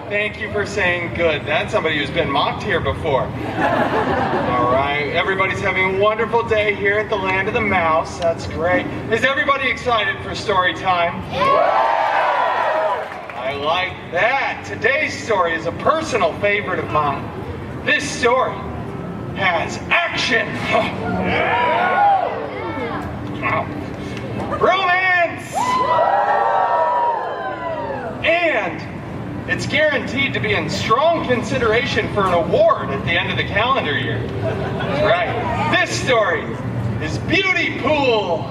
Thank you for saying good. That's somebody who's been mocked here before. All right, everybody's having a wonderful day here at the Land of the Mouse. That's great. Is everybody excited for story time? I like that. Today's story is a personal favorite of mine. This story has action, romance, and it's guaranteed to be in strong consideration for an award at the end of the calendar year. That's right. This story is Beautypool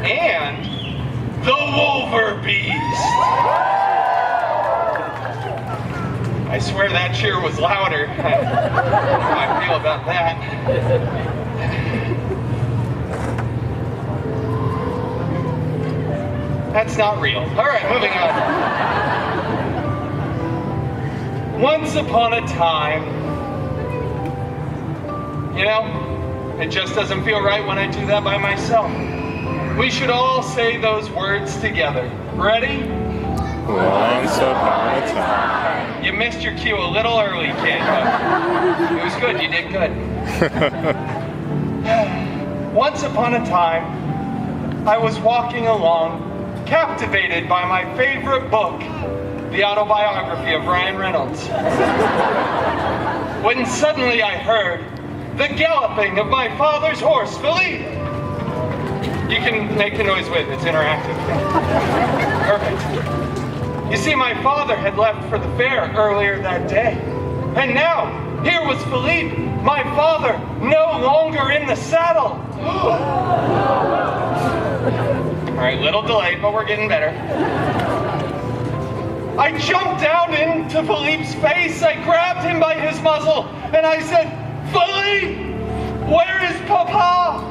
and the Wolverbeast. I swear that cheer was louder. I don't know how I feel about that. That's not real. All right, moving on. Once upon a time, you know, it just doesn't feel right when I do that by myself. We should all say those words together. Ready? Once upon a time. You missed your cue a little early, kid, but it was good. You did good. Once upon a time, I was walking along, captivated by my favorite book, the autobiography of Ryan Reynolds, when suddenly I heard the galloping of my father's horse, Philippe. You can make the noise with, it's interactive. Perfect. You see, my father had left for the fair earlier that day, and now here was Philippe, my father, no longer in the saddle. All right, little delayed, but we're getting better. I jumped down into Philippe's face. I grabbed him by his muzzle, and I said, "Philippe, where is Papa?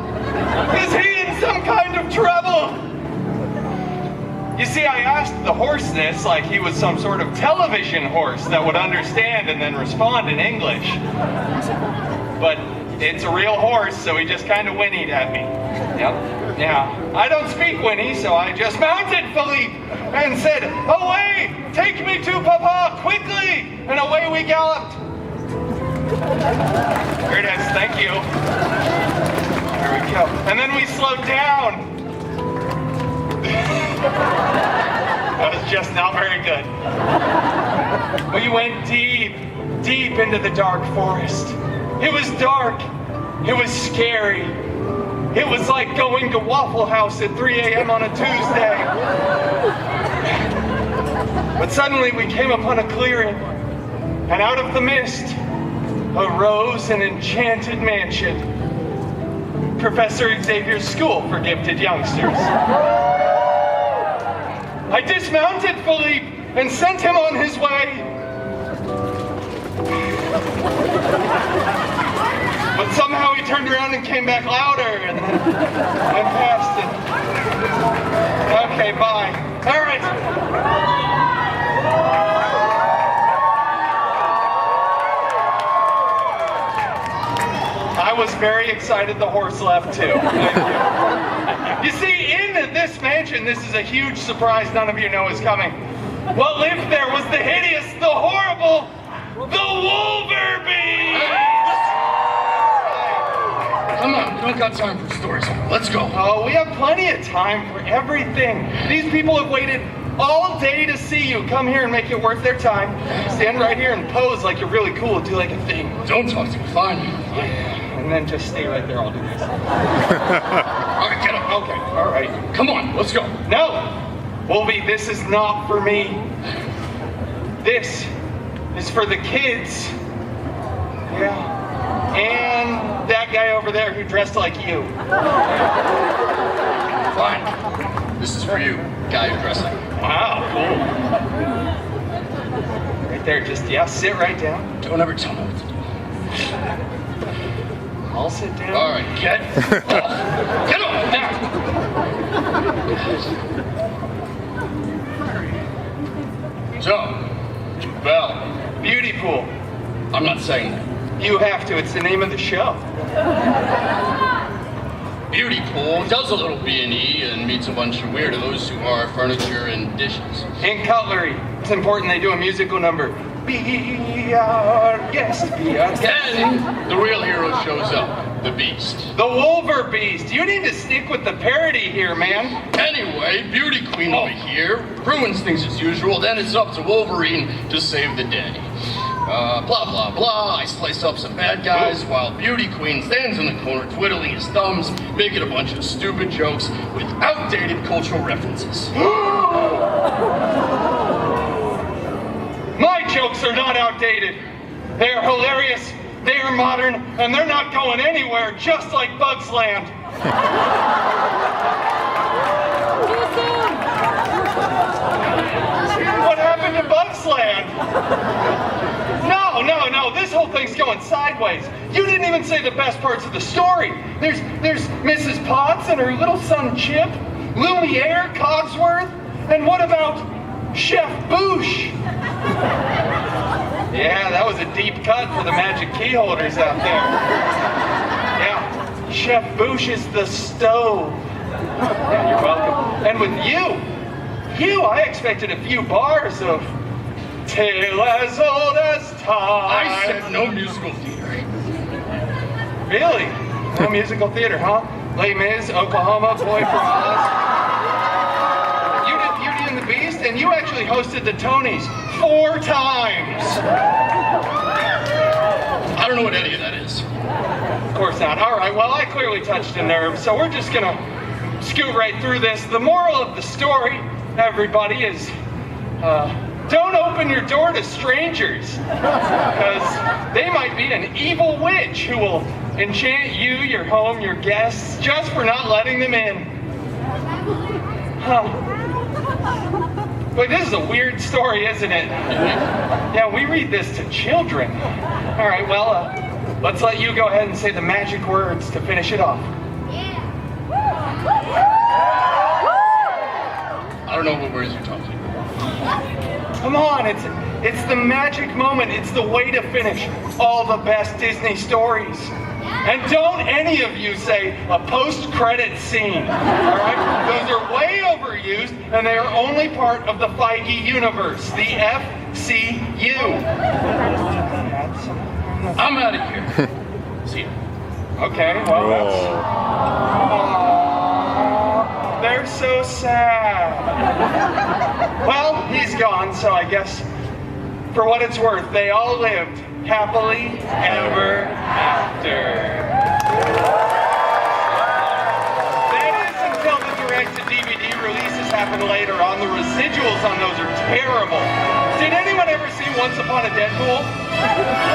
Is he in some kind of trouble?" You see, I asked the horse this like he was some sort of television horse that would understand and then respond in English. But it's a real horse, so he just kind of whinnied at me. Yep. Yeah, I don't speak whinny, so I just mounted Philippe and said, "Away! Take me to Papa, quickly!" And away we galloped. Here it is, thank you. There we go. And then we slowed down. That was just not very good. We went deep, deep into the dark forest. It was dark. It was scary. It was like going to Waffle House at 3 a.m. on a Tuesday. But suddenly we came upon a clearing, and out of the mist arose an enchanted mansion. Professor Xavier's School for Gifted Youngsters. I dismounted Philippe and sent him on his way. But somehow he turned around and came back louder, and then went past it. Okay, bye. All right. I was very excited the horse left too. Thank you. You see, in this mansion, this is a huge surprise none of you know is coming. What lived there was the hideous, the horrible, the Wolverbeast! Come on, we don't got time for stories. Let's go. Oh, we have plenty of time for everything. These people have waited all day to see you. Come here and make it worth their time. Stand right here and pose like you're really cool. Do like a thing. Don't talk to me. Fine. And then just stay right there. I'll do this. All right, get up. Okay, all right. Come on, let's go. No! Wolvie, this is not for me. This is for the kids. Yeah. And that guy over there who dressed like you. Fine. This is for you, guy who dressed like you. Wow, cool. Right there, just, yeah, sit right down. Don't ever tell me what to do. I'll sit down. All right, get off. Get up now. So, well, Beautypool. I'm not saying that. You have to, it's the name of the show. Beautypool, does a little B&E and meets a bunch of weirdos who are furniture and dishes. And cutlery. It's important they do a musical number. Be our guest, be our guest. Then the real hero shows up, the Beast. The Wolverbeast. You need to stick with the parody here, man. Anyway, Beauty Queen over here ruins things as usual, then it's up to Wolverine to save the day. Blah, blah, blah. I slice up some bad guys while Beauty Queen stands in the corner twiddling his thumbs, making a bunch of stupid jokes with outdated cultural references. My jokes are not outdated. They are hilarious, they are modern, and they're not going anywhere, just like Bugs Land. What happened to Bugs Land? No, this whole thing's going sideways. You didn't even say the best parts of the story. There's Mrs. Potts and her little son Chip, Lumiere, Cogsworth, and what about Chef Boosh? Yeah, that was a deep cut for the magic key holders out there. Yeah, Chef Boosh is the stove. Yeah, you're welcome. And with you, I expected a few bars of tale as old as time. I said no musical theater. Really? No musical theater, huh? Les Mis, Oklahoma, Boy from Oz. You did Beauty and the Beast, and you actually hosted the Tonys 4 times. I don't know what any of that is. Of course not. All right, well, I clearly touched a nerve, so we're just gonna scoot right through this. The moral of the story, everybody, is don't open your door to strangers, because they might be an evil witch who will enchant you, your home, your guests, just for not letting them in. Huh. Boy, this is a weird story, isn't it? Yeah, we read this to children. All right, well, let's let you go ahead and say the magic words to finish it off. I don't know what words you're talking about. Come on, it's the magic moment. It's the way to finish all the best Disney stories. And don't any of you say a post-credit scene, all right? Those are way overused, and they are only part of the Feige universe, the FCU. I'm out of here. See ya. Okay, well, that's... they're so sad. Well, he's gone, so I guess, for what it's worth, they all lived happily ever after. That is until the direct-to-DVD releases happen later on. The residuals on those are terrible. Did anyone ever see Once Upon a Deadpool?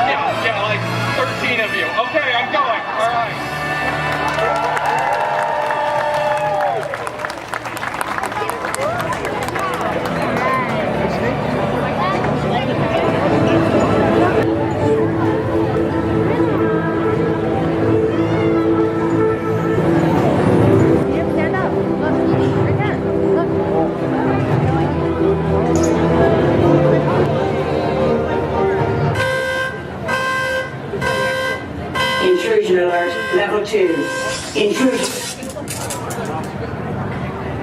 Yeah, like 13 of you. Okay, I'm going. All right. Intrusion alert, level 2. Intrusion.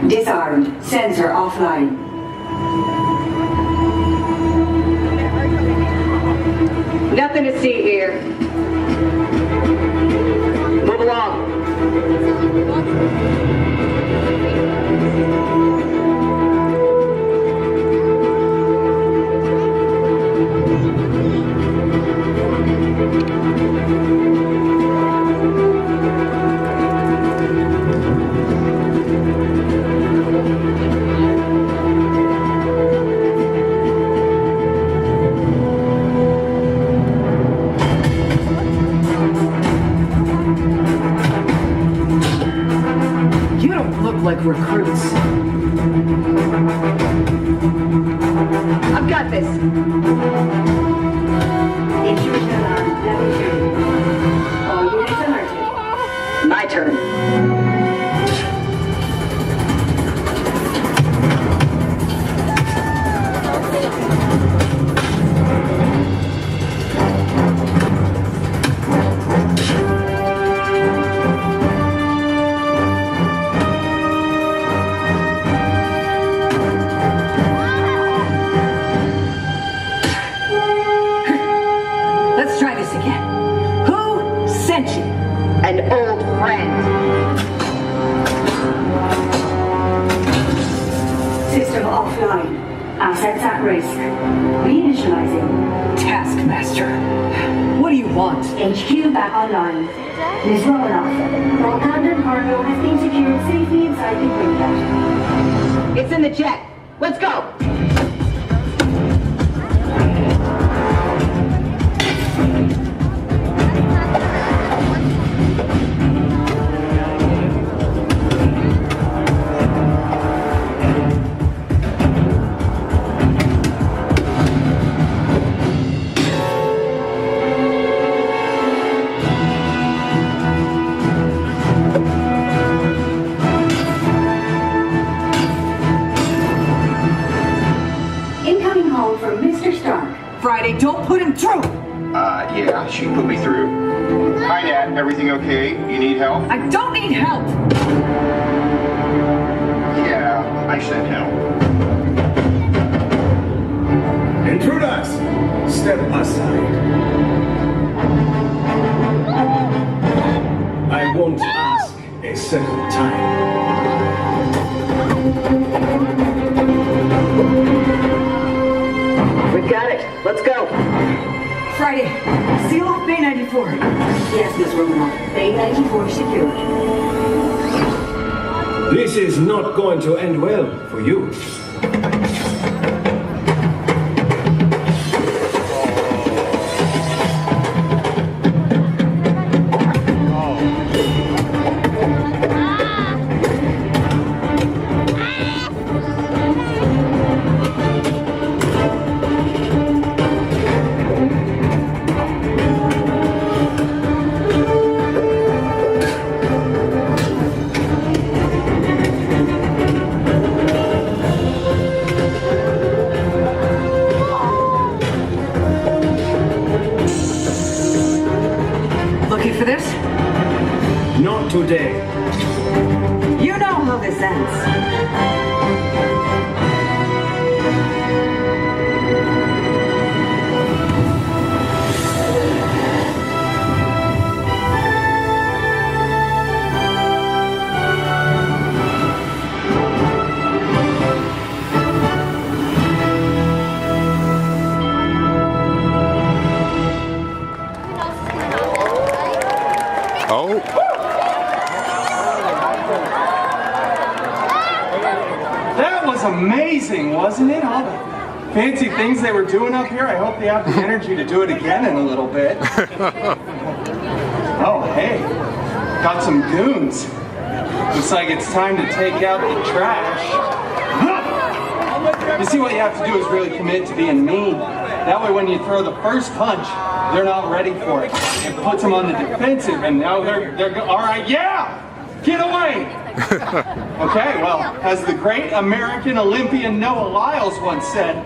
Disarmed, sensor offline. Nothing to see here. Move along. Like recruits. I've got this. Intrusion alarm, level 2. All units alerted. My turn. System offline. Assets at risk. Reinitializing. Taskmaster, what do you want? HQ back online. Ms. Romanoff, all content cargo has been secured safely inside the graveyard. It's in the jet. Let's go. Incoming call from Mr. Stark. Friday, don't put him through. Yeah, she put me through. Hi, Nat. Everything okay? You need help? I don't need help. Yeah, I said help. Intruders, step aside. I won't ask a second time. We got it. Let's go. Friday, seal off Bay 94. Yes, Ms. Romanoff. Bay 94 secured. This is not going to end well for you. Looking for this? Not today. You know how this ends. Oh, That was amazing, wasn't it? All the fancy things they were doing up here. I hope they have the energy to do it again in a little bit. Oh, hey, got some goons. Looks like it's time to take out the trash. You see, what you have to do is really commit to being mean. That way when you throw the first punch, they're not ready for it. It puts them on the defensive, and now they're all right, yeah! Get away! Okay, well, as the great American Olympian Noah Lyles once said,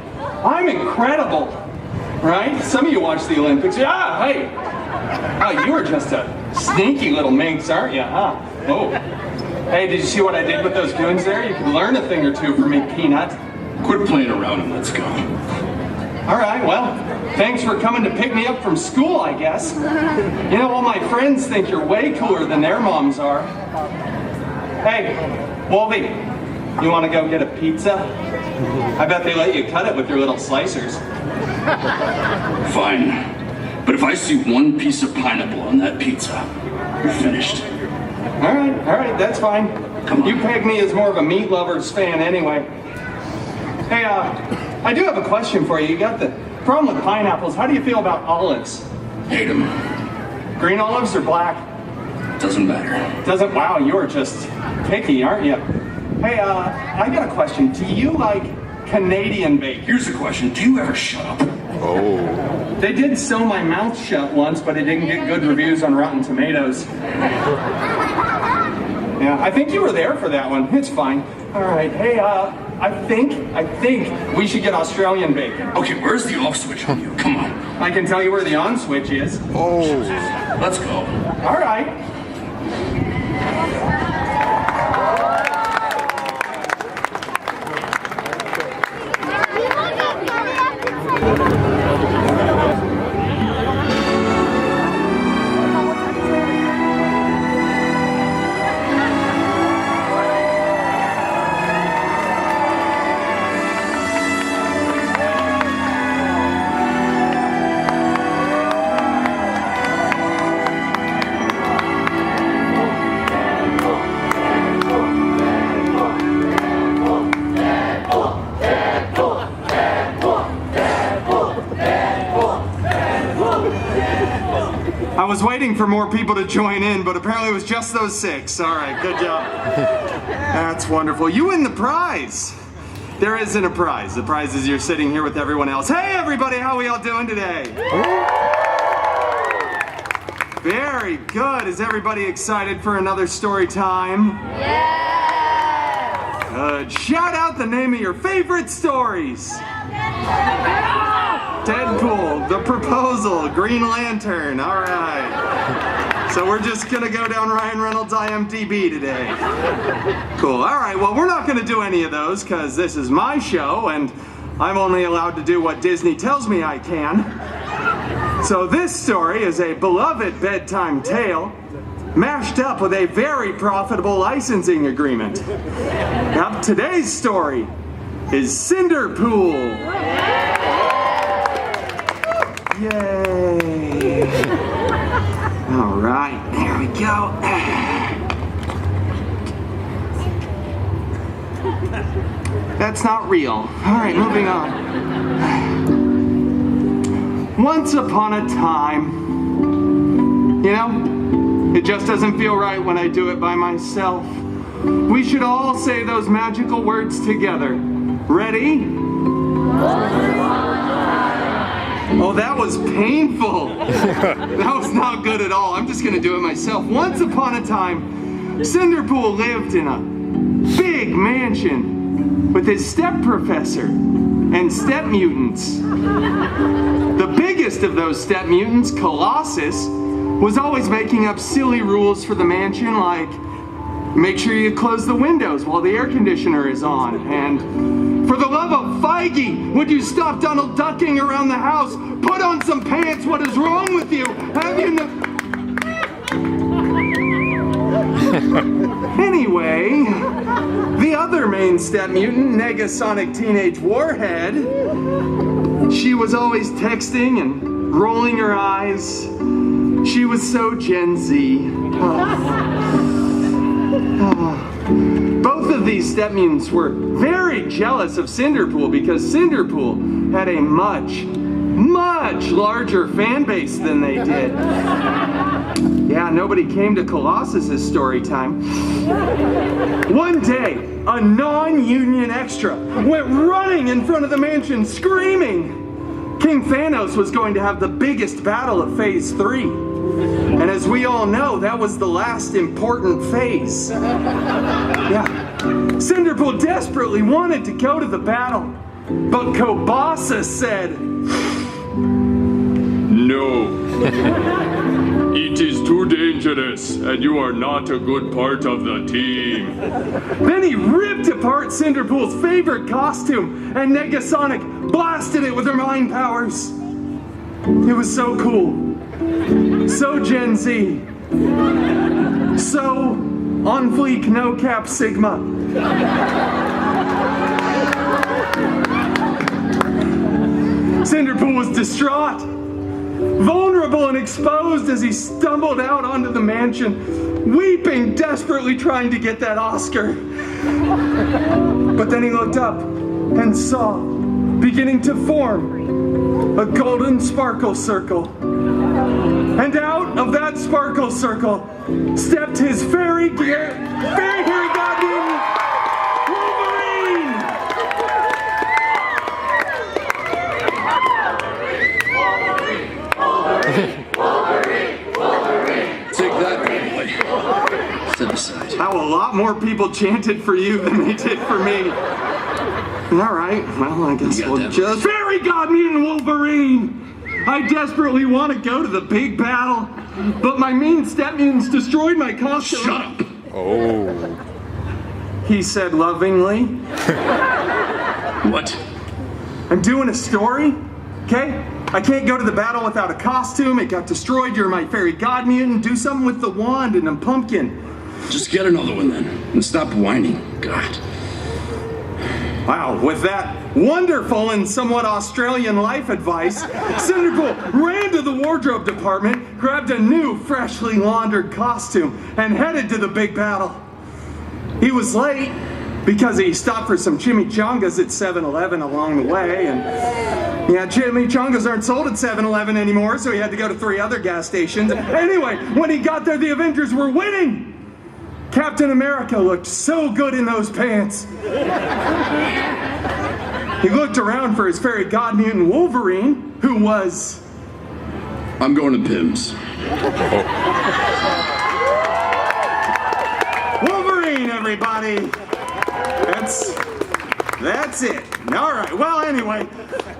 I'm incredible, right? Some of you watch the Olympics. Yeah, hey! Oh, you were just a sneaky little minx, aren't you, huh? Oh. Hey, did you see what I did with those goons there? You can learn a thing or two from me, Peanut. Quit playing around and let's go. All right, well, thanks for coming to pick me up from school, I guess. You know, all my friends think you're way cooler than their moms are. Hey, Wolvie, you want to go get a pizza? I bet they let you cut it with your little slicers. Fine. But if I see one piece of pineapple on that pizza, you're finished. All right, that's fine. Come on. You pegged me as more of a meat lovers fan anyway. Hey, I do have a question for you. You got the problem with pineapples. How do you feel about olives? Hate him. Green olives or black? Doesn't matter. Doesn't, wow, you're just picky, aren't you? Hey, I got a question. Do you like Canadian bacon? Here's a question. Do you ever shut up? oh. They did sew my mouth shut once, but it didn't get good reviews on Rotten Tomatoes. Yeah, I think you were there for that one. It's fine. All right, hey, I think we should get Australian bacon. Okay, where's the off switch on you? Come on. I can tell you where the on switch is. Oh. Let's go. All right. was waiting for more people to join in, but apparently it was just those 6. All right, good job. That's wonderful. You win the prize. There isn't a prize. The prize is you're sitting here with everyone else. Hey, everybody, how we all doing today? Very good. Is everybody excited for another story time? Yeah! Good. Shout out the name of your favorite stories. Deadpool, The Proposal, Green Lantern. All right. So we're just going to go down Ryan Reynolds' IMDb today. Cool. All right. Well, we're not going to do any of those because this is my show and I'm only allowed to do what Disney tells me I can. So this story is a beloved bedtime tale mashed up with a very profitable licensing agreement. Now, today's story is Cinderpool. Yay! All right, there we go. That's not real. All right, moving on. Once upon a time, you know, it just doesn't feel right when I do it by myself. We should all say those magical words together. Ready? Oh, that was painful. That was not good at all. I'm just gonna do it myself. Once upon a time, Cinderpool lived in a big mansion with his step professor and step mutants. The biggest of those step mutants, Colossus, was always making up silly rules for the mansion, like make sure you close the windows while the air conditioner is on, and for the love of Feige, would you stop Donald ducking around the house? Put on some pants, what is wrong with you? Have you Anyway, the other main step mutant, Negasonic Teenage Warhead, she was always texting and rolling her eyes. She was so Gen Z. Both of these step mutants were very jealous of Cinderpool because Cinderpool had a much larger fan base than they did. Yeah, nobody came to Colossus's story time. One day, a non-union extra went running in front of the mansion screaming King Thanos was going to have the biggest battle of Phase 3. And as we all know, that was the last important phase. Yeah. Cinderpool desperately wanted to go to the battle, but Colossus said, No. It is too dangerous, and you are not a good part of the team. Then he ripped apart Cinderpool's favorite costume, and Negasonic blasted it with her mind powers. It was so cool. So Gen Z. So on fleek, no cap, Sigma. Cinderpool was distraught, vulnerable and exposed as he stumbled out onto the mansion, weeping, desperately trying to get that Oscar. But then he looked up and saw, beginning to form, a golden sparkle circle. And out of that sparkle circle stepped his fairy hairy guardian, Wolverine! Take that, boy. Step aside. How a lot more people chanted for you than they did for me. All right, well, I guess we'll just... Fairy God Mutant Wolverine! I desperately want to go to the big battle, but my mean step mutants destroyed my costume. Shut up! Oh. He said lovingly. What? I'm doing a story, okay? I can't go to the battle without a costume. It got destroyed. You're my fairy god mutant. Do something with the wand and a pumpkin. Just get another one then, and stop whining. God. Wow, with that wonderful and somewhat Australian life advice, Cinderpool ran to the wardrobe department, grabbed a new, freshly laundered costume, and headed to the big battle. He was late because he stopped for some chimichangas at 7-Eleven along the way, and Yeah, chimichangas aren't sold at 7-Eleven anymore, so he had to go to 3 other gas stations. Anyway, when he got there, the Avengers were winning! Captain America looked so good in those pants. He looked around for his fairy god mutant Wolverine, who was... I'm going to Pim's. Wolverine, everybody! That's it. All right, well, anyway,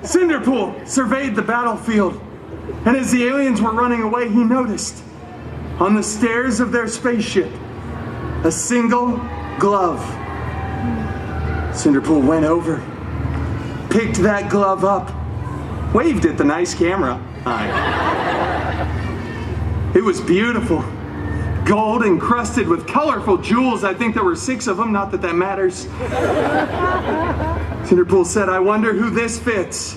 Cinderpool surveyed the battlefield, and as the aliens were running away, he noticed on the stairs of their spaceship a single glove. Cinderpool went over, picked that glove up, waved at the nice camera. It was beautiful. Gold encrusted with colorful jewels. I think there were 6 of them, not that that matters. Cinderpool said, I wonder who this fits,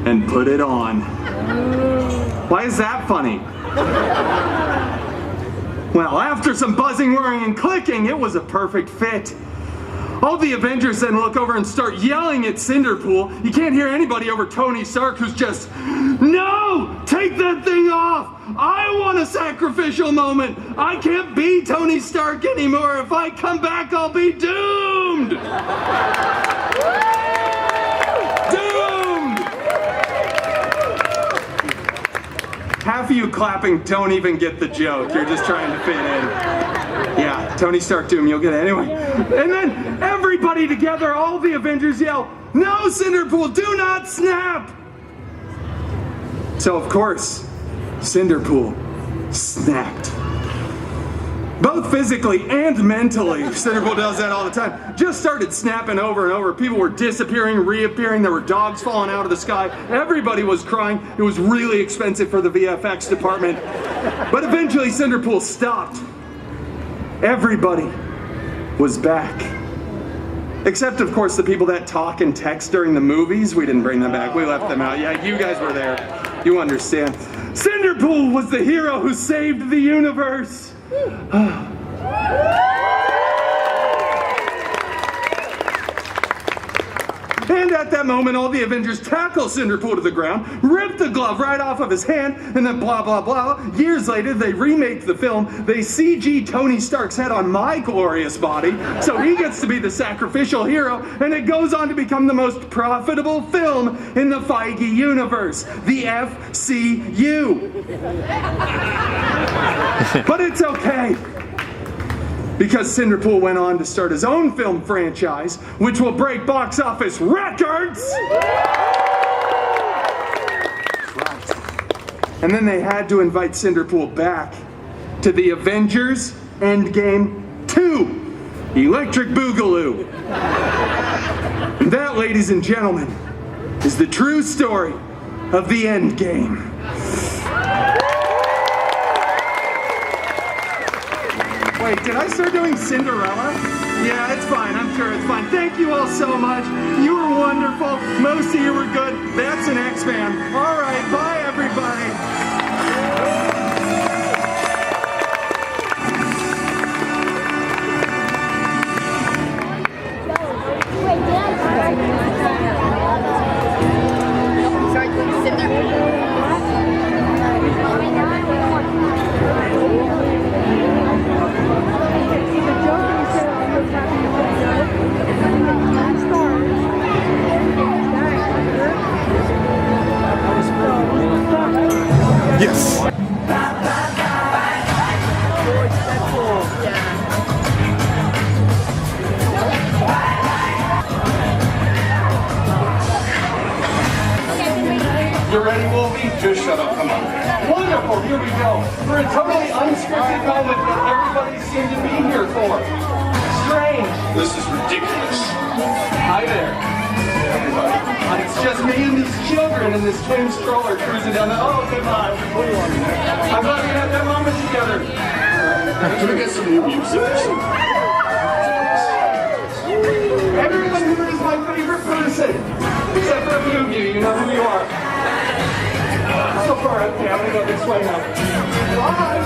and put it on. Why is that funny? Well, after some buzzing, whirring, and clicking, it was a perfect fit. All the Avengers then look over and start yelling at Cinderpool. You can't hear anybody over Tony Stark, who's just, no! Take that thing off! I want a sacrificial moment! I can't be Tony Stark anymore! If I come back, I'll be doomed! Doomed! Half of you clapping don't even get the joke. You're just trying to fit in. Yeah, Tony Stark doom, you'll get it anyway. And then everybody together, all the Avengers yell, no, Cinderpool, do not snap! So of course, Cinderpool snapped. Both physically and mentally. Cinderpool does that all the time. Just started snapping over and over. People were disappearing, reappearing. There were dogs falling out of the sky. Everybody was crying. It was really expensive for the VFX department. But eventually Cinderpool stopped. Everybody was back. Except, of course, the people that talk and text during the movies. We didn't bring them back. We left them out. Yeah, you guys were there. You understand. Cinderpool was the hero who saved the universe. And at that moment, all the Avengers tackle Cinderpool to the ground, rip the glove right off of his hand, and then blah, blah, blah. Years later, they remake the film. They CG Tony Stark's head on my glorious body, so he gets to be the sacrificial hero, and it goes on to become the most profitable film in the Feige universe, the FCU. But it's okay, because Cinderpool went on to start his own film franchise, which will break box office records! Right. And then they had to invite Cinderpool back to the Avengers Endgame 2, Electric Boogaloo. And that, ladies and gentlemen, is the true story of the Endgame. Wait, did I start doing Cinderella? Yeah, it's fine. I'm sure it's fine. Thank you all so much. You were wonderful. Most of you were good. That's an X-Man. All right, bye, everybody. Yes. You ready, Wolfie? Just shut up, come on. Wonderful, here we go. For a totally unscripted moment that everybody seemed to be here for. Strange. This is ridiculous. Hi there, everybody. It's just me and these children in this twin stroller cruising down the... Oh, goodbye. I'm glad we had that moment together. Can we get some new music or something? Everyone here is my favorite person. Except for a few of you, you know who you are. So far, okay, I'm gonna go this way now. Bye.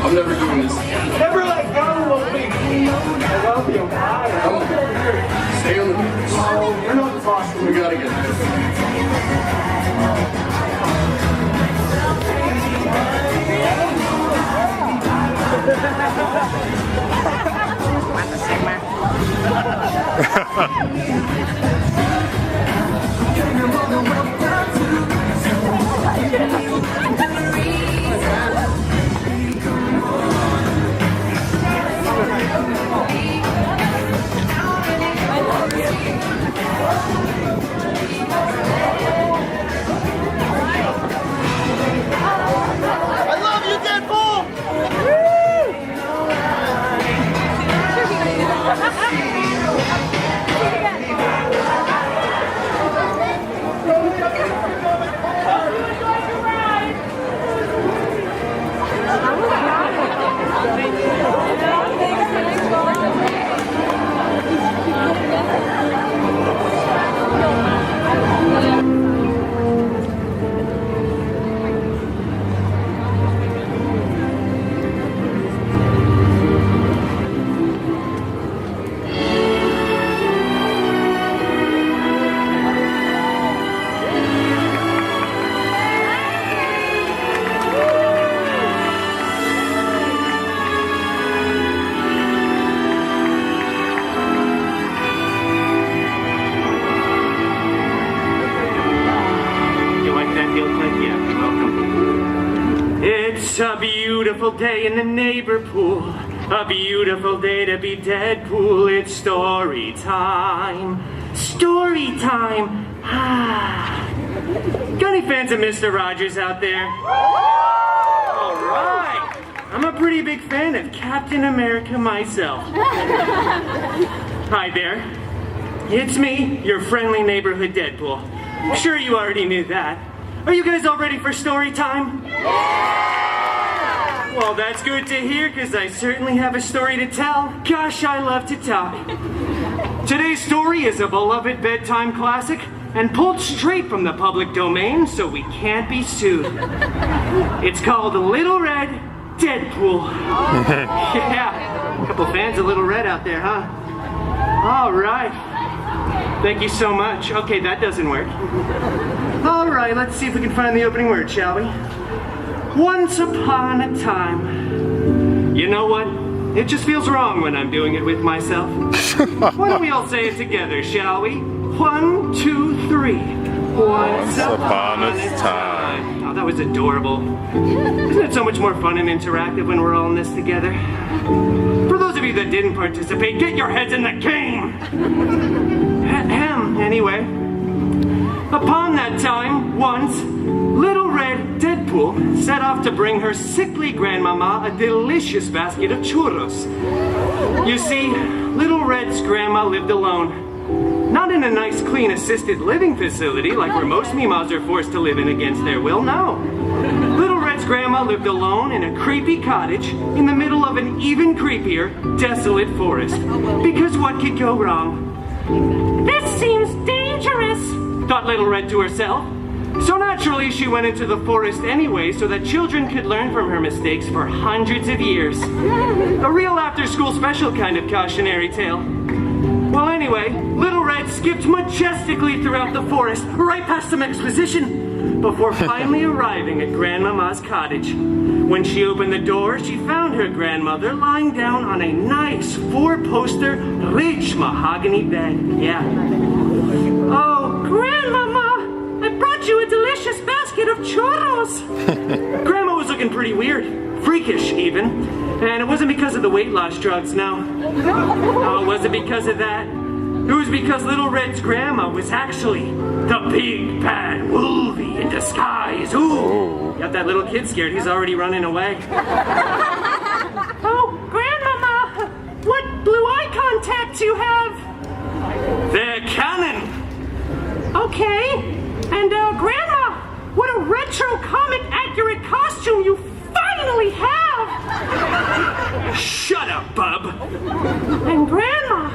I'm never doing this again. Never let go, Wolfie. I love you. Bye. Come on. Stay on the beach. Oh, you're not the boss. We gotta get this. I love you, Deadpool! It's a beautiful day in the neighbor pool. A beautiful day to be Deadpool. It's story time. Story time. Got any fans of Mr. Rogers out there? All right. I'm a pretty big fan of Captain America myself. Hi there. It's me, your friendly neighborhood Deadpool. I'm sure you already knew that. Are you guys all ready for story time? Well, that's good to hear, because I certainly have a story to tell. Gosh, I love to talk. Today's story is a beloved bedtime classic and pulled straight from the public domain, so we can't be sued. It's called Little Red Deadpool. Yeah, a couple fans of Little Red out there, huh? All right. Thank you so much. Okay, that doesn't work. All right, let's see if we can find the opening word, shall we? Once upon a time. You know what? It just feels wrong when I'm doing it with myself. Why don't we all say it together, shall we? 1, 2, 3. Once upon a time. Oh, that was adorable. Isn't it so much more fun and interactive when we're all in this together? For those of you that didn't participate, get your heads in the game! Anyway, upon that time, once, Little Red Deadpool set off to bring her sickly grandmama a delicious basket of churros. You see, Little Red's grandma lived alone. Not in a nice, clean, assisted living facility like where most mimas are forced to live in against their will, no. Little Red's grandma lived alone in a creepy cottage in the middle of an even creepier, desolate forest. Because what could go wrong? This seems dangerous, thought Little Red to herself. So naturally, she went into the forest anyway so that children could learn from her mistakes for hundreds of years. A real after-school special kind of cautionary tale. Well, anyway, Little Red skipped majestically throughout the forest, right past some exposition, before finally arriving at Grandmama's cottage. When she opened the door, she found her grandmother lying down on a nice 4-poster, rich mahogany bed. Yeah. Oh, Grandmama! I brought you a delicious basket of churros! Grandma was looking pretty weird, freakish even, and it wasn't because of the weight loss drugs, no. No, it wasn't because of that. It was because Little Red's grandma was actually the big bad Wolvie in disguise. Ooh! Got that little kid scared, he's already running away. Oh, Grandmama! What blue eye contacts you have? They're canon! Okay. And, Grandma, what a retro comic-accurate costume you finally have! Shut up, bub! And, Grandma,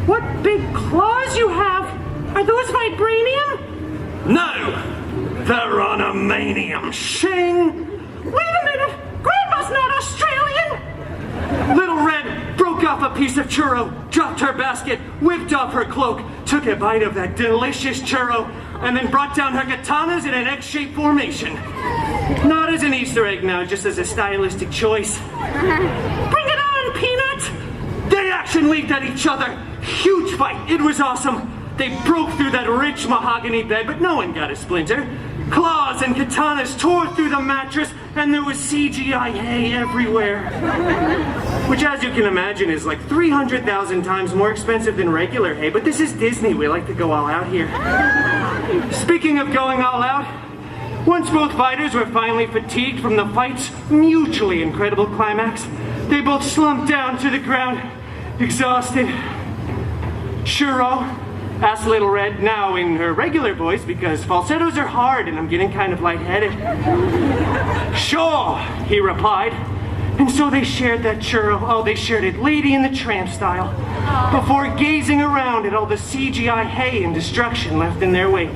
what big claws you have! Are those vibranium? No! They're unamanium, Shing! Wait a minute! Grandma's not Australian! Little Red broke off a piece of churro, dropped her basket, whipped off her cloak, took a bite of that delicious churro, and then brought down her katanas in an egg-shaped formation. Not as an Easter egg now, just as a stylistic choice. Bring it on, Peanut! They action leaped at each other. Huge fight. It was awesome. They broke through that rich mahogany bed, but no one got a splinter. Claws and katanas tore through the mattress, and there was CGI hay everywhere. Which, as you can imagine, is like 300,000 times more expensive than regular hay, but this is Disney. We like to go all out here. Speaking of going all out, once both fighters were finally fatigued from the fight's mutually incredible climax, they both slumped down to the ground, exhausted. Churro asked Little Red, now in her regular voice because falsettos are hard and I'm getting kind of lightheaded. Sure, he replied. And so they shared that churro. Oh, they shared it Lady in the Tramp style, before gazing around at all the CGI hay and destruction left in their wake.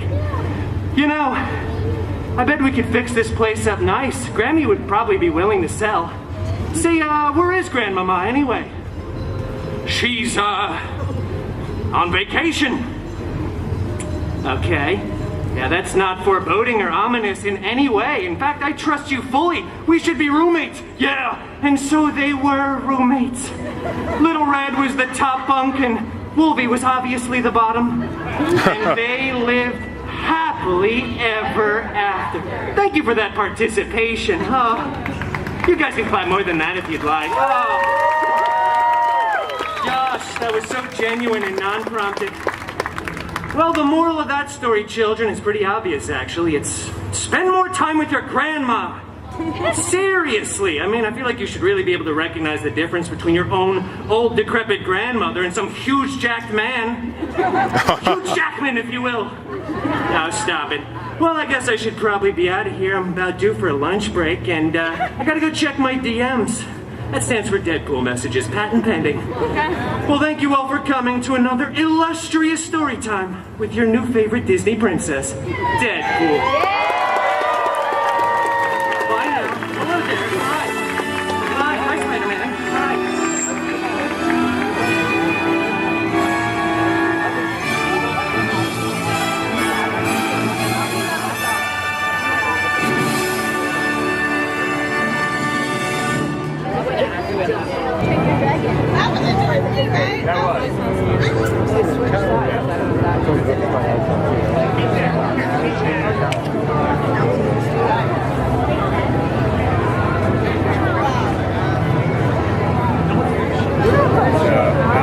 You know, I bet we could fix this place up nice. Grammy would probably be willing to sell. Say, where is Grandmama anyway? She's, on vacation. Okay. Yeah, that's not foreboding or ominous in any way. In fact, I trust you fully. We should be roommates. Yeah, and so they were roommates. Little Red was the top bunk and Wolvie was obviously the bottom. And they lived happily ever after. Thank you for that participation. Oh, you guys can clap more than that if you'd like. Oh. Gosh, that was so genuine and non-prompted. Well, the moral of that story, children, is pretty obvious, actually. It's spend more time with your grandma. Seriously, I mean, I feel like you should really be able to recognize the difference between your own old, decrepit grandmother and some huge, jacked man. Huge Jackman, if you will. Now, stop it. Well, I guess I should probably be out of here. I'm about due for a lunch break, and I gotta go check my DMs. That stands for Deadpool messages, patent pending. Well, thank you all for coming to another illustrious story time with your new favorite Disney princess, Deadpool. Bye now. Hello there. Hi. Hi. Hi, Spider-Man. Hi.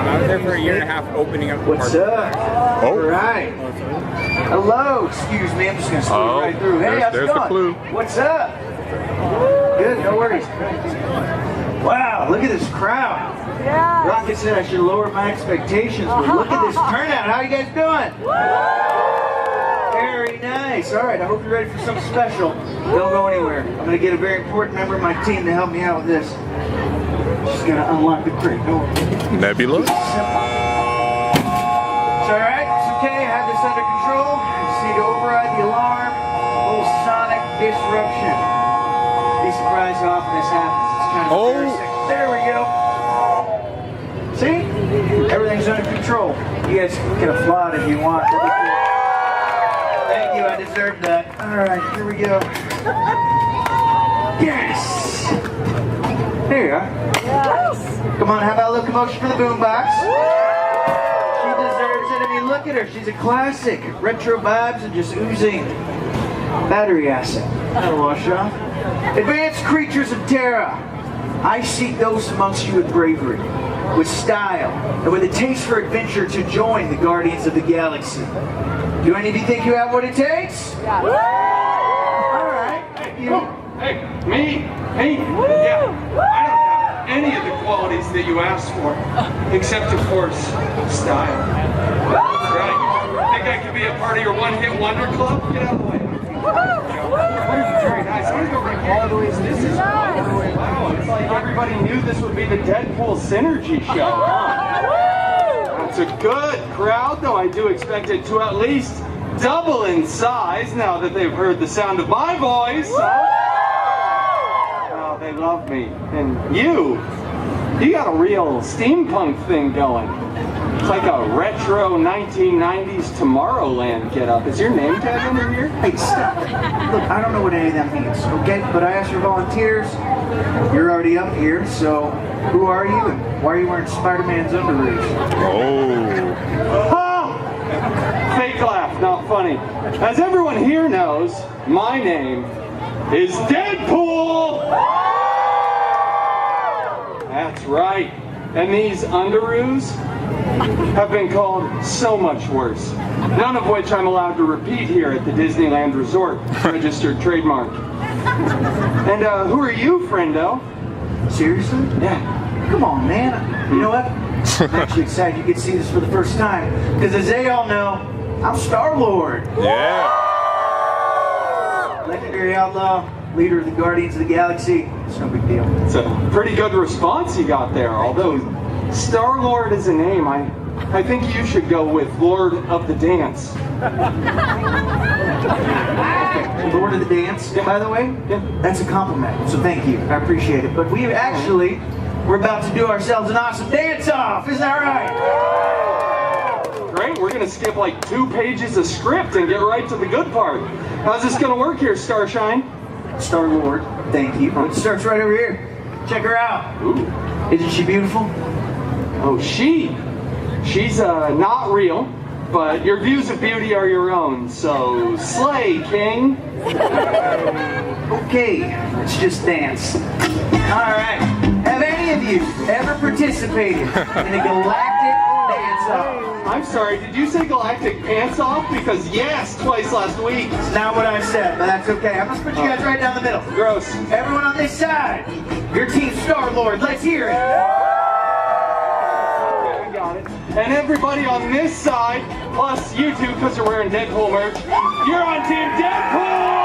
I was there for a year and a half opening up the What's up? All right. Hello. Excuse me. I'm just going to squeeze right through. Hey, how's it going? The clue. What's up? Good. No worries. Wow. Look at this crowd. Yeah. Rocket said I should lower my expectations, but look at this turnout. How you guys doing? Very nice. All right. I hope you're ready for something special. Don't go anywhere. I'm going to get a very important member of my team to help me out with this. Just going to unlock the crate. Don't worry. Nebula? It's alright, it's okay, I have this under control. I just need to override the alarm. A little sonic disruption. Be surprised how often this happens. It's kind of embarrassing. There we go. See? Everything's under control. You guys can applaud if you want. That'd be cool. Thank you, I deserve that. Alright, here we go. Yes! There you are. Yes. Come on, how about a locomotion for the boombox? She deserves it. I mean, look at her. She's a classic. Retro vibes and just oozing battery acid. That'll wash off. Advanced creatures of terror. I seek those amongst you with bravery, with style, and with a taste for adventure to join the Guardians of the Galaxy. Do any of you think you have what it takes? Yeah. All right. You. Hey, me? Hey? Yeah. I don't have any of the qualities that you asked for, except, of course, style. That's right. Think I could be a part of your one-hit wonder club? Get out of the way. Very nice. I'm gonna go right all the way. This is wow. It's like everybody knew this would be the Deadpool Synergy show. Huh? That's a good crowd, though I do expect it to at least double in size now that they've heard the sound of my voice. Huh? Oh, they love me. And you You got a real steampunk thing going. It's like a retro 1990s Tomorrowland get-up. Is your name tag under here? Hey, stop. Look, I don't know what any of that means, okay? But I asked for volunteers. You're already up here, so who are you and why are you wearing Spider-Man's underoos? Ha! Fake laugh, not funny. As everyone here knows, my name is Deadpool! That's right. And these underoos have been called so much worse. None of which I'm allowed to repeat here at the Disneyland Resort, registered trademark. And who are you, friendo? Seriously? Yeah. Come on, man. You know what? I'm actually excited you get to see this for the first time. Because as they all know, I'm Star-Lord. Yeah. Legendary outlaw, leader of the Guardians of the Galaxy. It's no big deal. It's a pretty good response you got there, although Star-Lord is a name. I think you should go with Lord of the Dance. Okay, Lord of the Dance, by the way, that's a compliment, so thank you. I appreciate it. But we're about to do ourselves an awesome dance-off. Isn't that right? Great, we're going to skip like 2 pages of script and get right to the good part. How's this going to work here, Starshine? Star-Lord, thank you. It starts right over here. Check her out. Ooh. Isn't she beautiful? Oh, she's not real, but your views of beauty are your own, so slay, king. Okay, let's just dance. Alright, have any of you ever participated in a galactic dance-off? I'm sorry, did you say galactic pants-off? Because yes, twice last week. It's not what I said, but that's okay. I'm gonna put you guys right down the middle. Gross. Everyone on this side, your team Star-Lord, let's hear it. And everybody on this side, plus you two, because you're wearing Deadpool merch, you're on Team Deadpool!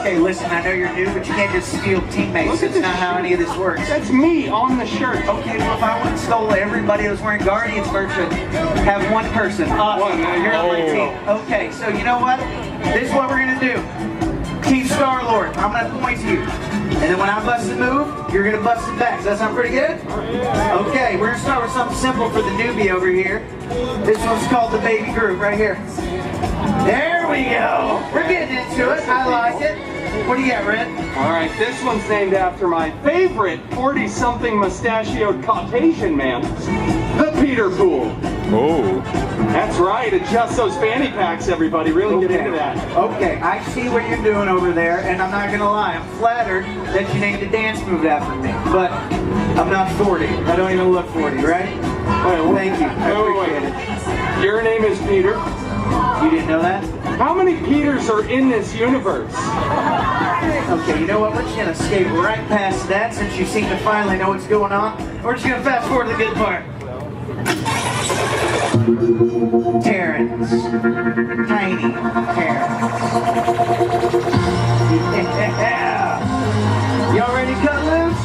Okay, listen, I know you're new, but you can't just steal teammates. That's not how any of this works. That's me on the shirt. Okay, well, if I went and stole everybody that was wearing Guardians merch, I'd have one person. You're on my team. Okay, so you know what? This is what we're going to do. Team Star-Lord, I'm going to point to you. And then when I bust a move, you're going to bust it back. Does that sound pretty good? Okay, we're going to start with something simple for the newbie over here. This one's called the baby groove right here. There we go. We're getting into it. I like it. What do you got, Red? All right, this one's named after my favorite 40-something mustachioed Caucasian man, the Beautypool. Oh. That's right, adjust those fanny packs, everybody. Really get into that. Okay, I see what you're doing over there, and I'm not gonna lie, I'm flattered that you named a dance move after me, but I'm not 40. I don't even look 40, right? Thank you. I appreciate it. Your name is Peter. You didn't know that? How many Peters are in this universe? Okay, you know what? We're just gonna skate right past that since you seem to finally know what's going on. We're just gonna fast forward to the good part. Terrence. Tiny Terrence. Yeah. Y'all ready to cut loose?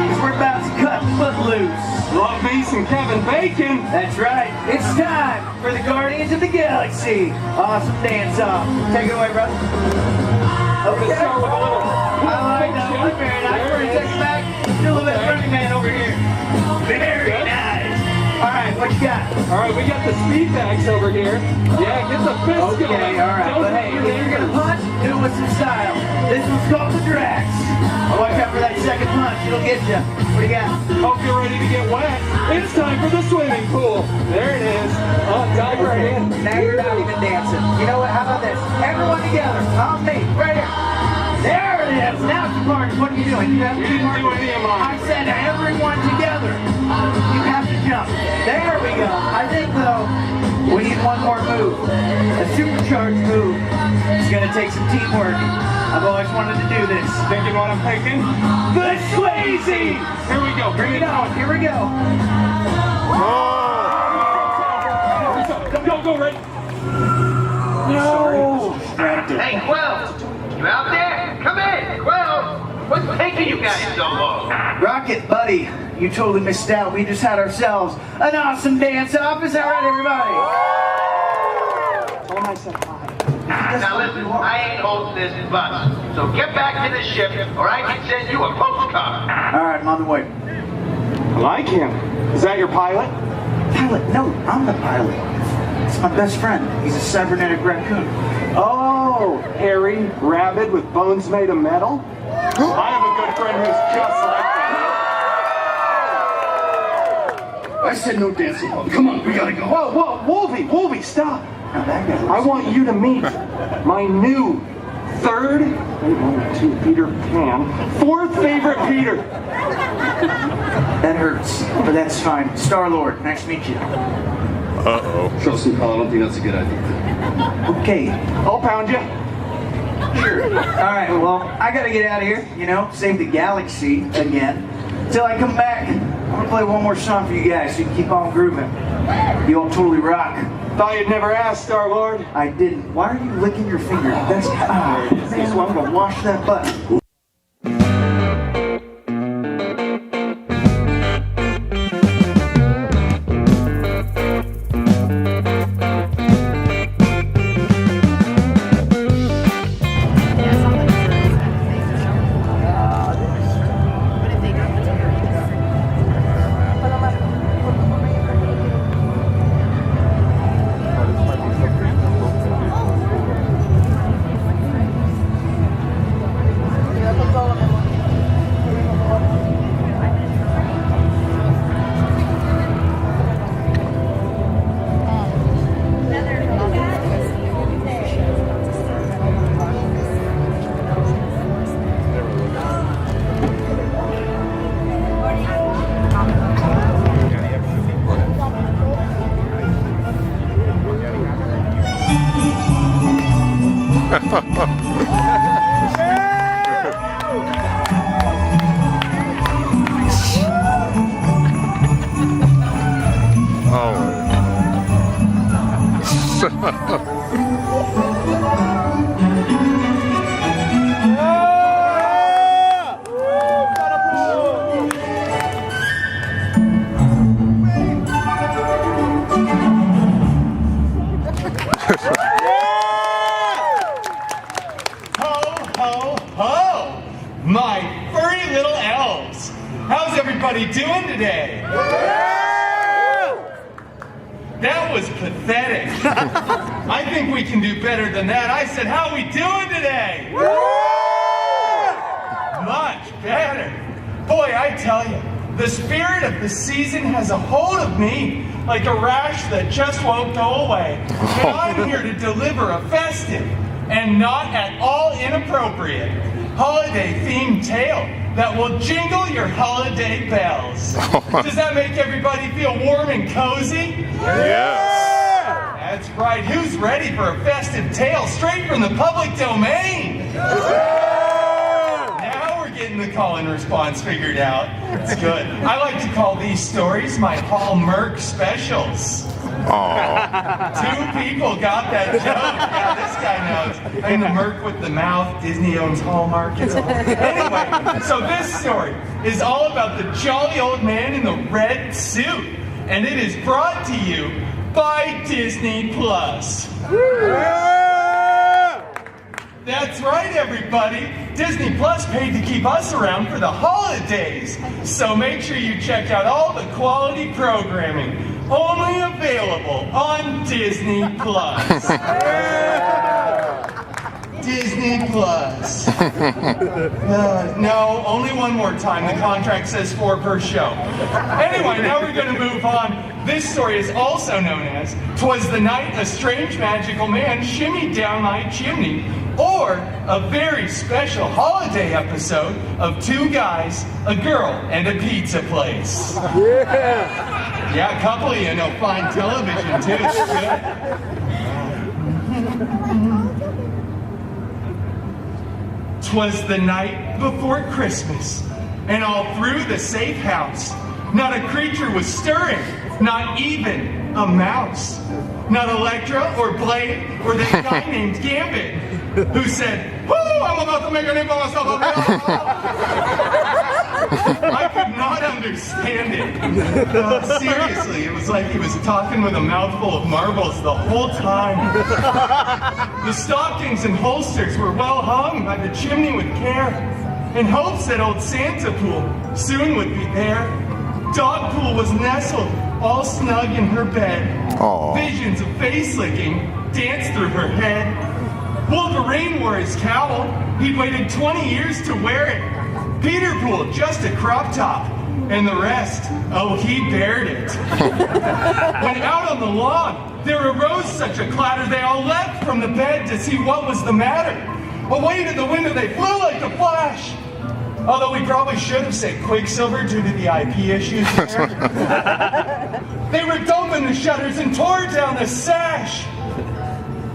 'Cause we're about to cut foot loose. Love me some Kevin Bacon. That's right. It's time for the Guardians of the Galaxy. Awesome dance-off. Take it away, brother. Okay. I like that one. Very nice. We're going to take it back. Do a little bit of Running Man over here. Very nice. All right, what you got? All right, we got the speed bags over here. Yeah, get the fist going. Okay, all right. But hey, if you're going to punch, do it with some style. This one's called the Drax. Watch out for that second punch. It'll get you. What do you got? Hope you're ready to get wet. It's time for the swimming pool. There it is. Dive right in. Now you're not even dancing. You know what? How about this? Everyone together. On me. Right here. There it is. Now it's your party. What are you doing? You have to didn't do any of mine. I said everyone together. You have to jump. There we go. I think, though, we need one more move. A supercharged move. It's going to take some teamwork. I've always wanted to do this. Thinking what I'm thinking? The Swayze! Here we go. Bring it on. Here we go. Go, Red. No. Hey, Quells! You out there? Come in! Quells! What's taking you guys so long? Rocket, buddy, you totally missed out. We just had ourselves an awesome dance-off. Is that right, everybody? Tell him I said hi. Now listen, I ain't holding this bus. So get back to the ship, or I can send you a postcard. All right, I'm on the way. I like him. Is that your pilot? Pilot? No, I'm the pilot. It's my best friend. He's a cybernetic raccoon. Oh, hairy, rabid with bones made of metal? I have a good friend who's just like that. I said no dancing. Come on, we gotta go. Whoa, Wolvie, stop. Now that guy looks I want you to meet my new third, Peter Pan, fourth favorite Peter. That hurts, but that's fine. Star-Lord, nice to meet you. Uh-oh. Trust me, pal, I don't think that's a good idea. Okay, I'll pound you. sure. All right, well, I gotta get out of here, save the galaxy again. Till I come back, I'm gonna play one more song for you guys so you can keep on grooving. You all totally rock. Thought you'd never ask, Star-Lord. I didn't. Why are you licking your finger? That's man, well, I'm gonna wash that butt. My furry little elves! How's everybody doing today? That was pathetic. I think we can do better than that. I said, how are we doing today? Much better. Boy, I tell you, the spirit of the season has a hold of me like a rash that just won't go away. And I'm here to deliver a festive and not at all inappropriate holiday-themed tale that will jingle your holiday bells. Does that make everybody feel warm and cozy? Yes. That's right. Who's ready for a festive tale straight from the public domain? Now we're getting the call and response figured out. It's good. I like to call these stories my Hallmark specials. Two people got that joke. Yeah, this guy knows. And the Merc with the mouth. Disney owns Hallmark. Anyway, so this story is all about the jolly old man in the red suit. And it is brought to you by Disney Plus. That's right, everybody. Disney Plus paid to keep us around for the holidays. So make sure you check out all the quality programming. Only available on Disney Plus. Disney Plus. No, only one more time. The contract says 4 per show. Anyway, now we're going to move on. This story is also known as "'Twas the Night a Strange Magical Man Shimmied Down My Chimney," or a very special holiday episode of 2 guys, a girl, and a pizza place. Yeah, a couple of you know fine television too. It's good. 'Twas the night before Christmas, and all through the safe house, not a creature was stirring, not even a mouse. Not Electra or Blade or that guy named Gambit, who said, "Woo, I'm about to make a name for myself." I could not understand understand it. Seriously, it was like he was talking with a mouthful of marbles the whole time. The stockings and holsters were well hung by the chimney with care, in hopes that old Cinderpool soon would be there. Dogpool was nestled all snug in her bed. Aww. Visions of face licking danced through her head. Wolverine wore his cowl. He'd waited 20 years to wear it. Beautypool, just a crop top. And the rest, oh, he bared it. When out on the lawn, there arose such a clatter, they all leapt from the bed to see what was the matter. Away to the window they flew like a flash. Although we probably should have said Quicksilver due to the IP issues there. They ripped open the shutters and tore down the sash.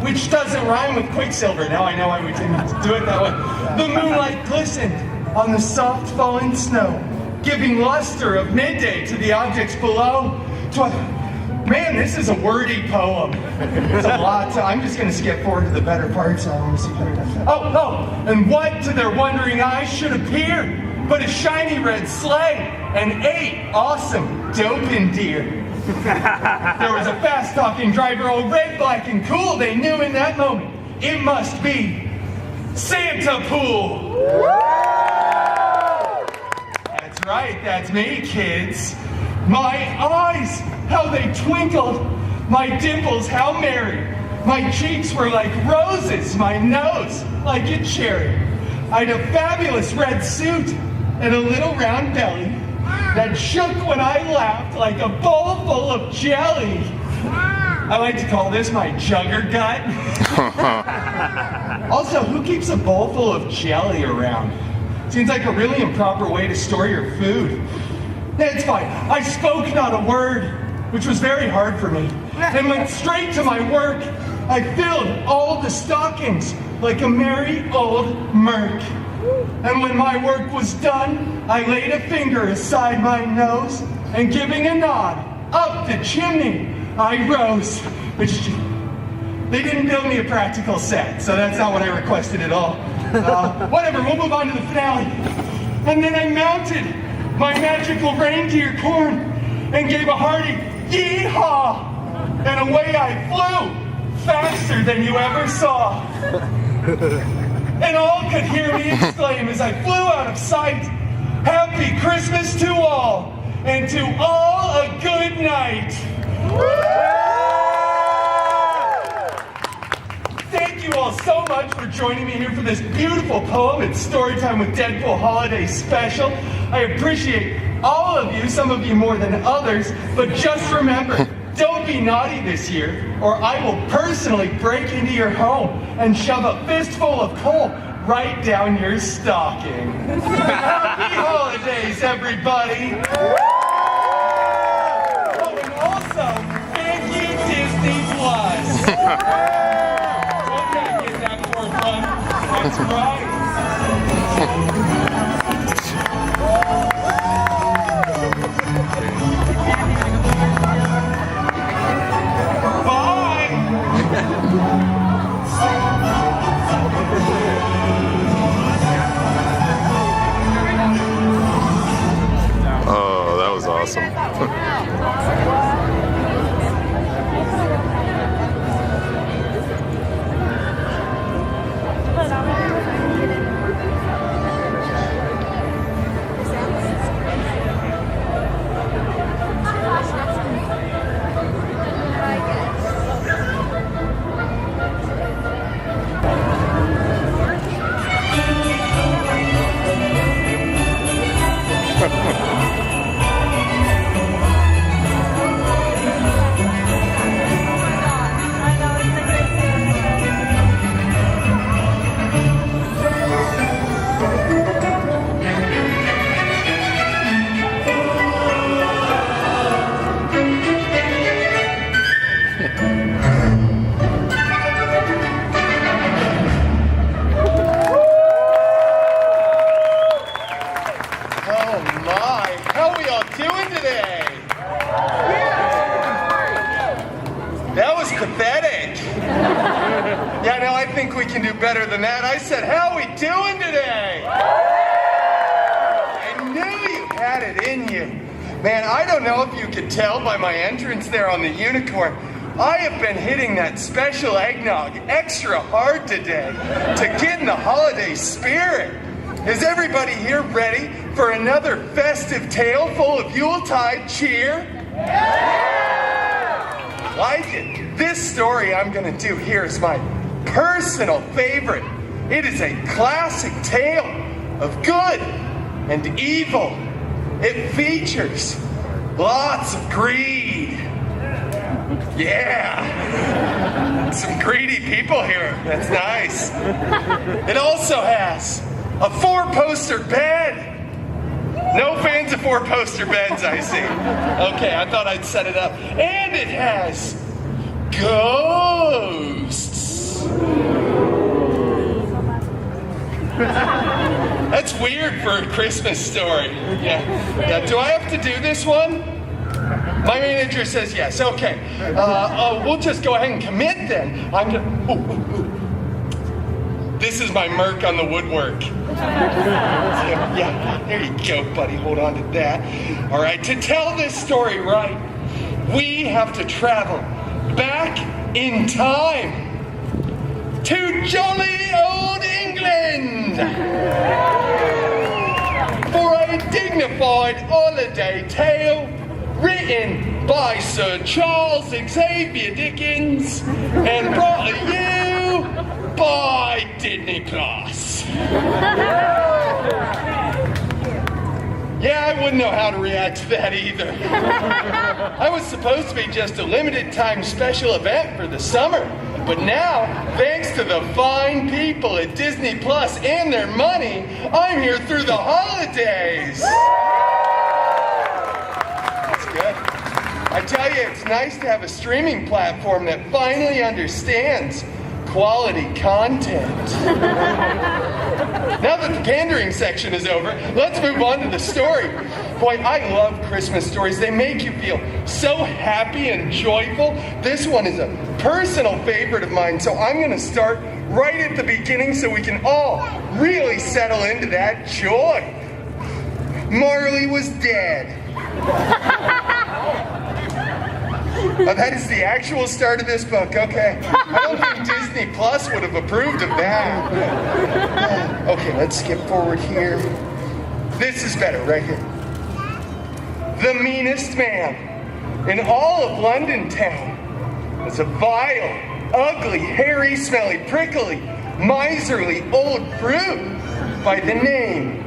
Which doesn't rhyme with Quicksilver. Now I know why we didn't do it that way. The moonlight glistened on the soft falling snow, giving luster of midday to the objects below. Man, this is a wordy poem. It's a lot. I'm just going to skip forward to the better parts. I want to see better. Oh, and what to their wondering eyes should appear but a shiny red sleigh and 8 awesome doping deer. There was a fast-talking driver, all red, black, and cool. They knew in that moment it must be Cinderpool. That's right, that's me, kids. My eyes, how they twinkled. My dimples, how merry. My cheeks were like roses, my nose like a cherry. I'd a fabulous red suit and a little round belly that shook when I laughed like a bowl full of jelly. I like to call this my juggergut. Also, who keeps a bowl full of jelly around? Seems like a really improper way to store your food. It's fine. I spoke not a word, which was very hard for me, and went straight to my work. I filled all the stockings like a merry old merc. And when my work was done, I laid a finger aside my nose, and giving a nod up the chimney, I rose. Which, they didn't build me a practical set, so that's not what I requested at all. Whatever, we'll move on to the finale. And then I mounted my magical reindeer corn and gave a hearty yee-haw, and away I flew, faster than you ever saw. And all could hear me exclaim as I flew out of sight, Happy Christmas to all, and to all a good night. Thank you all so much for joining me here for this beautiful poem and Storytime with Deadpool Holiday Special. I appreciate all of you, some of you more than others, but just remember, don't be naughty this year, or I will personally break into your home and shove a fistful of coal right down your stocking. Happy holidays, everybody! Oh, and also, thank you, Disney Plus. Don't get that for fun. That's right. Oh, that was awesome. Yeah, no, I think we can do better than that. I said, how we doing today? I knew you had it in you. Man, I don't know if you could tell by my entrance there on the unicorn. I have been hitting that special eggnog extra hard today to get in the holiday spirit. Is everybody here ready for another festive tale full of Yuletide cheer? Yeah! Like it. This story I'm going to do here is my personal favorite. It is a classic tale of good and evil. It features lots of greed. Yeah, some greedy people here. That's nice. It also has a 4-poster bed. No fans of 4-poster beds, I see. Okay, I thought I'd set it up. And it has ghosts. That's weird for a Christmas story. Yeah. Do I have to do this one? My manager says yes. Okay. We'll just go ahead and commit then. I'm gonna. This is my Merc on the woodwork. Yeah, there you go, buddy. Hold on to that. All right. To tell this story right, we have to travel back in time to jolly old England for a dignified holiday tale written by Sir Charles Xavier Dickens and brought to you by Disney Plus. Yeah, I wouldn't know how to react to that either. I was supposed to be just a limited time special event for the summer, but now, thanks to the fine people at Disney Plus and their money, I'm here through the holidays. That's good. I tell you, it's nice to have a streaming platform that finally understands quality content. Now that the pandering section is over, let's move on to the story. Boy, I love Christmas stories. They make you feel so happy and joyful. This one is a personal favorite of mine, so I'm going to start right at the beginning so we can all really settle into that joy. Marley was dead. That is the actual start of this book, okay. I don't think Disney Plus would have approved of that. Okay, let's skip forward here. This is better, right here. The meanest man in all of London town was a vile, ugly, hairy, smelly, prickly, miserly old brute by the name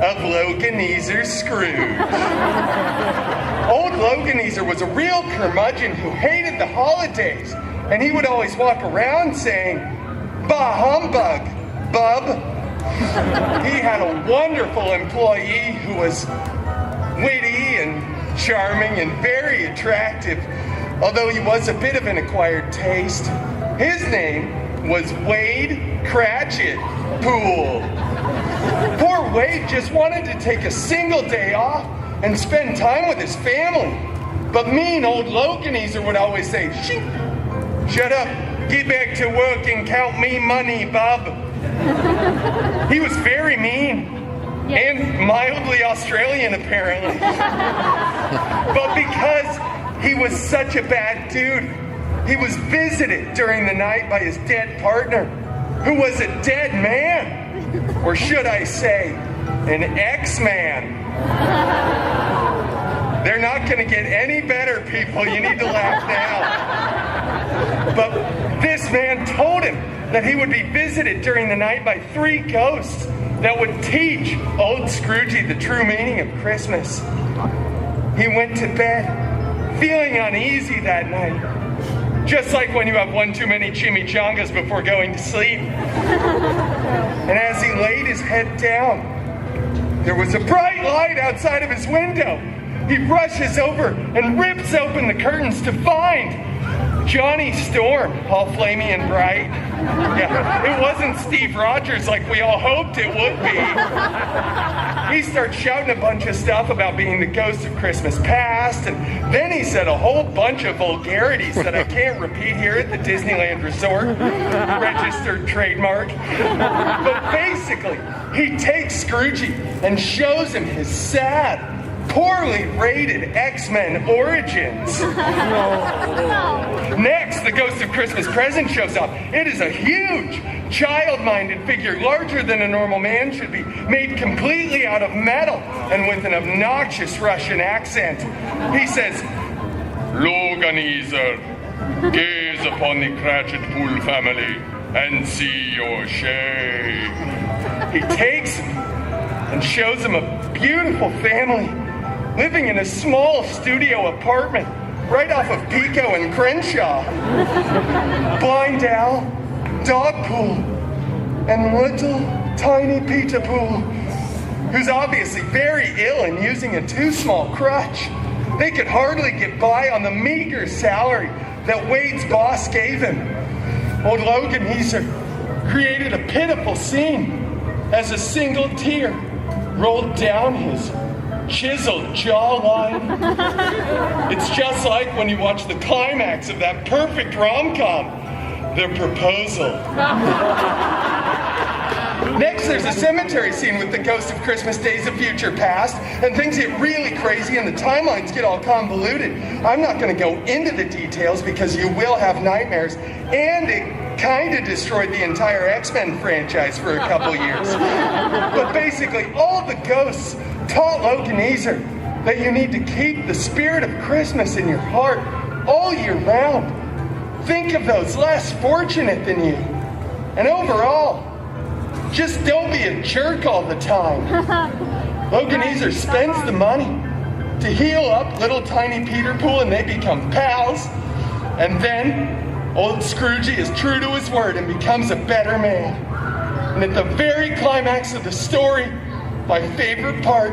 of Loganezer Scrooge. Old Loganezer was a real curmudgeon who hated the holidays, and he would always walk around saying, "Bah humbug, bub." He had a wonderful employee who was witty and charming and very attractive, although he was a bit of an acquired taste. His name was Wade Cratchit Pool. Poor Wade just wanted to take a single day off and spend time with his family. But mean old Loganezer would always say, "Shut up, get back to work and count me money, bub." He was very mean. And mildly Australian, apparently. But because he was such a bad dude, he was visited during the night by his dead partner, who was a dead man. Or should I say, an X-Man. They're not going to get any better, people. You need to laugh now. But this man told him that he would be visited during the night by 3 ghosts that would teach old Scroogey the true meaning of Christmas. He went to bed feeling uneasy that night, just like when you have one too many chimichangas before going to sleep. And as he laid his head down, there was a bright light outside of his window. He rushes over and rips open the curtains to find Johnny Storm, all flamey and bright. Yeah, it wasn't Steve Rogers like we all hoped it would be. He starts shouting a bunch of stuff about being the ghost of Christmas past, and then he said a whole bunch of vulgarities that I can't repeat here at the Disneyland Resort. Registered trademark. But basically, he takes Scroogey and shows him his sad, poorly rated X-Men Origins. Next, the Ghost of Christmas Present shows up. It is a huge, child-minded figure, larger than a normal man should be, made completely out of metal and with an obnoxious Russian accent. He says, Loganizer, gaze upon the Cratchit Pool family and see your shame. He takes him and shows him a beautiful family living in a small studio apartment right off of Pico and Crenshaw. Blind Al, Dogpool, and little tiny Beautypool, who's obviously very ill and using a too small crutch. They could hardly get by on the meager salary that Wade's boss gave him. Old Logan Heeser created a pitiful scene as a single tear rolled down his chiseled jawline. It's just like when you watch the climax of that perfect rom-com, The Proposal. Next, there's a cemetery scene with the Ghost of Christmas Days of Future Past, and things get really crazy and the timelines get all convoluted. I'm not going to go into the details because you will have nightmares, and it kind of destroyed the entire X-Men franchise for a couple years. But basically, all the ghosts taught Logan Heeser that you need to keep the spirit of Christmas in your heart all year round. Think of those less fortunate than you. And overall, just don't be a jerk all the time. Logan Heeser spends the money to heal up little tiny Beautypool and they become pals. And then old Scroogey is true to his word and becomes a better man. And at the very climax of the story, my favorite part,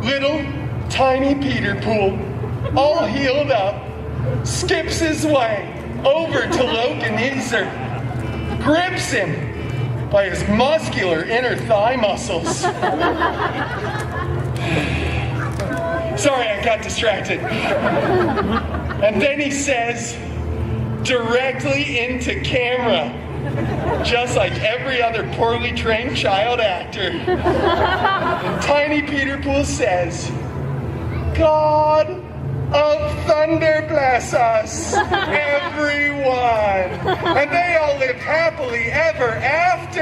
little tiny Beautypool, all healed up, skips his way over to Logan Heeser, grips him by his muscular inner thigh muscles. Sorry, I got distracted. And then he says, directly into camera, just like every other poorly trained child actor. And tiny Beautypool says, God of thunder bless us, everyone. And they all lived happily ever after.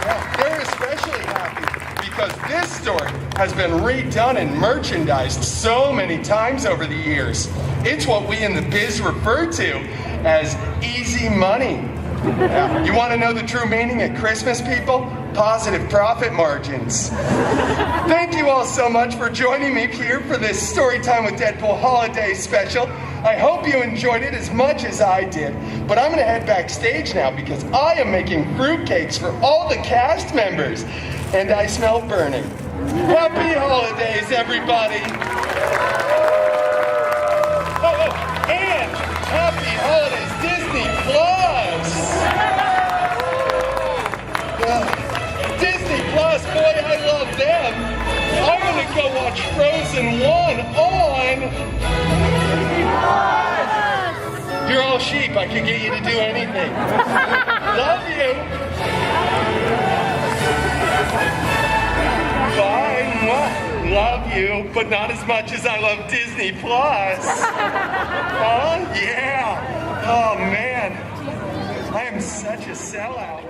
Yeah, they're especially happy because this story has been redone and merchandised so many times over the years. It's what we in the biz refer to as easy money. Yeah. You want to know the true meaning of Christmas, people? Positive profit margins. Thank you all so much for joining me here for this Storytime with Deadpool holiday special. I hope you enjoyed it as much as I did. But I'm going to head backstage now because I am making fruitcakes for all the cast members. And I smell burning. Happy holidays, everybody. Oh, and happy holidays, Disney Plus. Disney Plus, boy, I love them. I'm gonna go watch Frozen 1 on Disney Plus. You're all sheep. I can get you to do anything. Love you. Bye. Mwah. Love you, but not as much as I love Disney Plus. Huh? Yeah. Oh man, I am such a sellout.